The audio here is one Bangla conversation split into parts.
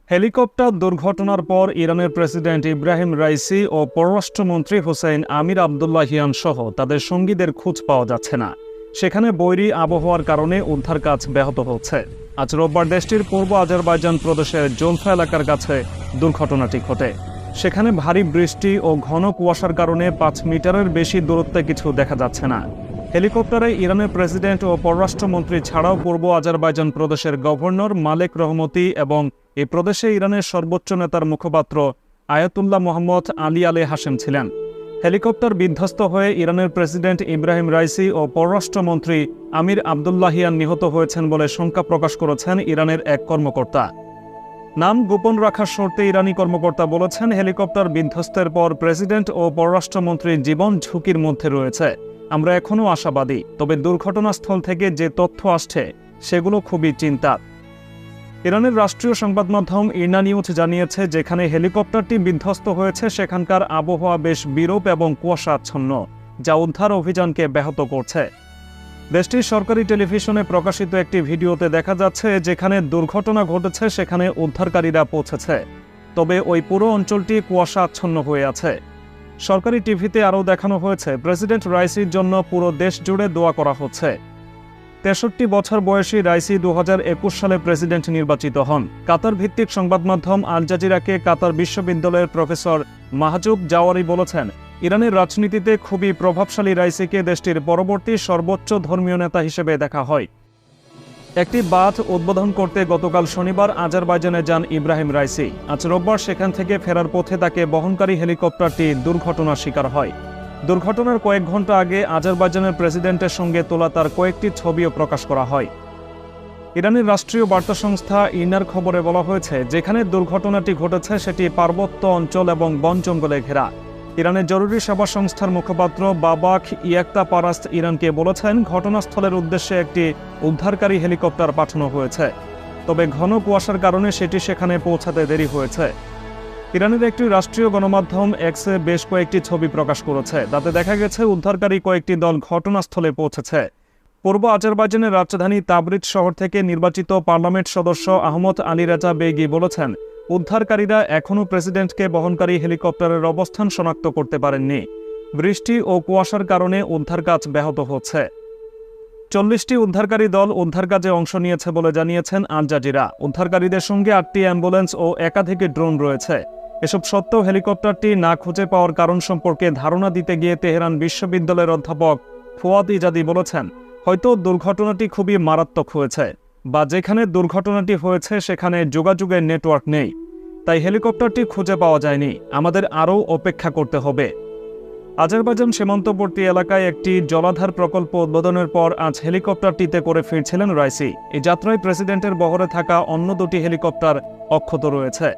হেলিকপ্টার দুর্ঘটনার পর ইরানের প্রেসিডেন্ট ইব্রাহিম রাইসি ও পররাষ্ট্রমন্ত্রী হুসেইন আমির আবদুল্লাহিয়ান সহ তাদের সঙ্গীদের খোঁজ পাওয়া যাচ্ছে না। সেখানে বৈরী আবহাওয়ার কারণে উদ্ধার কাজ ব্যাহত হচ্ছে। আজ রোববার দেশটির পূর্ব আজারবাইজান প্রদেশের জোলফা এলাকার কাছে দুর্ঘটনাটি ঘটে। সেখানে ভারী বৃষ্টি ও ঘন কুয়াশার কারণে 5 মিটারের বেশি দূরত্বে কিছু দেখা যাচ্ছে না। হেলিকপ্টারে ইরানের প্রেসিডেন্ট ও পররাষ্ট্রমন্ত্রী ছাড়াও পূর্ব আজারবাইজান প্রদেশের গভর্নর মালেক রহমতি এবং এই প্রদেশে ইরানের সর্বোচ্চ নেতার মুখপাত্র আয়াতুল্লাহ মোহাম্মদ আলী আলে হাশেম ছিলেন। হেলিকপ্টার বিধ্বস্ত হয়ে ইরানের প্রেসিডেন্ট ইব্রাহিম রাইসি ও পররাষ্ট্রমন্ত্রী আমির আবদুল্লাহিয়ান নিহত হয়েছেন বলে শঙ্কা প্রকাশ করেছেন ইরানের এক কর্মকর্তা। নাম গোপন রাখার শর্তে ইরানি কর্মকর্তা বলেছেন, হেলিকপ্টার বিধ্বস্তের পর প্রেসিডেন্ট ও পররাষ্ট্রমন্ত্রীর জীবন ঝুঁকির মধ্যে রয়েছে। আমরা এখনও আশাবাদী, তবে দুর্ঘটনাস্থল থেকে যে তথ্য আসছে সেগুলো খুবই চিন্তার। ইরানের রাষ্ট্রীয় সংবাদ মাধ্যম ইরনা নিউজ জানিয়েছে, যেখানে হেলিকপ্টারটি বিধ্বস্ত হয়েছে সেখানকার আবহাওয়া বেশ বিরূপ এবং কুয়াশাচ্ছন্ন, যা উদ্ধার অভিযানকে ব্যাহত করছে। দেশটির সরকারি টেলিভিশনে প্রকাশিত একটি ভিডিওতে দেখা যাচ্ছে, যেখানে দুর্ঘটনা ঘটেছে সেখানে উদ্ধারকারীরা পৌঁছেছে, তবে ওই পুরো অঞ্চলটি কুয়াশাচ্ছন্ন হয়ে আছে। সরকারি টিভিতে আরও দেখানো হয়েছে, প্রেসিডেন্ট রাইসির জন্য পুরো দেশ জুড়ে দোয়া করা হচ্ছে। 63 বছর বয়সী রাইসি 2021 সালে প্রেসিডেন্ট নির্বাচিত হন। কাতার ভিত্তিক সংবাদ মাধ্যম আল জাজিরাকে কাতার বিশ্ববিদ্যালয়ের প্রফেসর মাহজুব জাওয়ারি বলেছেন, ইরানের রাজনীতিতে খুবই প্রভাবশালী রাইসিকে দেশটির পরবর্তী সর্বোচ্চ ধর্মীয় নেতা হিসেবে দেখা হয়। একটি বাঁধ উদ্বোধন করতে গতকাল শনিবার আজারবাইজানে যান ইব্রাহিম রাইসি। আজ রোববার সেখান থেকে ফেরার পথে তাকে বহনকারী হেলিকপ্টারটি দুর্ঘটনার শিকার হয়। দুর্ঘটনার কয়েক ঘন্টা আগে আজারবাইজানের প্রেসিডেন্টের সঙ্গে তোলা তার কয়েকটি ছবিও প্রকাশ করা হয়। ইরানের রাষ্ট্রীয় বার্তা সংস্থা ইরনার খবরে বলা হয়েছে, যেখানে দুর্ঘটনাটি ঘটেছে সেটি পার্বত্য অঞ্চল এবং বন জঙ্গলে ঘেরা। ইরানের জরুরি সেবা সংস্থার মুখপাত্র বাবাক ইয়াক্তা পারাস্ত ইরানকে বলেছেন, ঘটনাস্থলের উদ্দেশ্যে একটি উদ্ধারকারী হেলিকপ্টার পাঠানো হয়েছে, তবে ঘন কুয়াশার কারণে সেটি সেখানে পৌঁছাতে দেরি হয়েছে। ইরানের একটি রাষ্ট্রীয় গণমাধ্যম এক্সে বেশ কয়েকটি ছবি প্রকাশ করেছে। তাতে দেখা গেছে উদ্ধারকারী কয়েকটি দল ঘটনাস্থলে পৌঁছেছে। পূর্ব আজারবাইজানের রাজধানী তাবরিজ শহর থেকে নির্বাচিত পার্লামেন্ট সদস্য আহমদ আলী রেজা বেগি বলেছেন, উদ্ধারকারীরা এখনও প্রেসিডেন্টকে বহনকারী হেলিকপ্টারের অবস্থান শনাক্ত করতে পারেননি। বৃষ্টি ও কুয়াশার কারণে উদ্ধার কাজ ব্যাহত হচ্ছে। 40টি উদ্ধারকারী দল উদ্ধার কাজে অংশ নিয়েছে বলে জানিয়েছেন আল জাজিরা। উদ্ধারকারীদের সঙ্গে 8টি অ্যাম্বুলেন্স ও একাধিক ড্রোন রয়েছে। এসব সত্ত্বেও হেলিকপ্টারটি না খুঁজে পাওয়ার কারণ সম্পর্কে ধারণা দিতে গিয়ে তেহরান বিশ্ববিদ্যালয়ের অধ্যাপক ফুয়াদ ইজাদি বলেছেন, হয়তো দুর্ঘটনাটি খুবই মারাত্মক হয়েছে, বা যেখানে দুর্ঘটনাটি হয়েছে সেখানে যোগাযোগের নেটওয়ার্ক নেই, তাই হেলিকপ্টারটি খুঁজে পাওয়া যায়নি। আমাদের আরও অপেক্ষা করতে হবে। আজারবাইজান সীমান্তবর্তী এলাকায় একটি জলাধার প্রকল্প উদ্বোধনের পর আজ হেলিকপ্টারটিতে করে ফিরছিলেন রাইসি। এই যাত্রায় প্রেসিডেন্টের বহরে থাকা অন্য 2টি হেলিকপ্টার অক্ষত রয়েছে।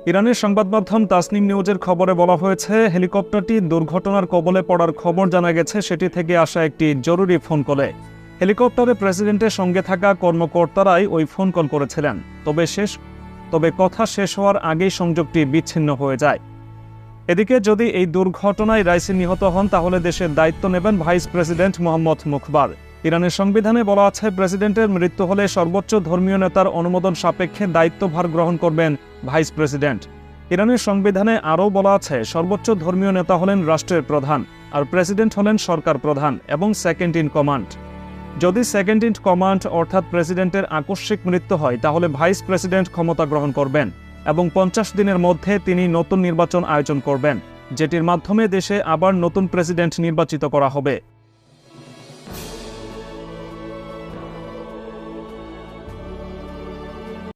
ইরানের সংবাদ মাধ্যম তাসনিম নিউজের খবরে বলা হয়েছে, হেলিকপ্টারটি দুর্ঘটনার কবলে পড়ার খবর জানা গেছে সেটি থেকে আসা একটি জরুরি ফোন কলে। হেলিকপ্টারে প্রেসিডেন্টের সঙ্গে থাকা কর্মকর্তারাই ওই ফোন কল করেছিলেন, তবে কথা শেষ হওয়ার আগেই সংযোগটি বিচ্ছিন্ন হয়ে যায়। এদিকে যদি এই দুর্ঘটনায় রাইসি নিহত হন, তাহলে দেশের দায়িত্ব নেবেন ভাইস প্রেসিডেন্ট মোহাম্মদ মুখবার। ইরানের সংবিধানে বলা আছে, প্রেসিডেন্টের মৃত্যু হলে সর্বোচ্চ ধর্মীয় নেতার অনুমোদন সাপেক্ষে দায়িত্বভার গ্রহণ করবেন ভাইস প্রেসিডেন্ট। ইরানের সংবিধানে আরও বলা আছে, সর্বোচ্চ ধর্মীয় নেতা হলেন রাষ্ট্রের প্রধান, আর প্রেসিডেন্ট হলেন সরকার প্রধান এবং সেকেন্ড ইন কমান্ড। যদি সেকেন্ড ইন কমান্ড অর্থাৎ প্রেসিডেন্টের আকস্মিক মৃত্যু হয়, তাহলে ভাইস প্রেসিডেন্ট ক্ষমতা গ্রহণ করবেন এবং 50 দিনের মধ্যে তিনি নতুন নির্বাচন আয়োজন করবেন, যেটির মাধ্যমে দেশে আবার নতুন প্রেসিডেন্ট নির্বাচিত করা হবে।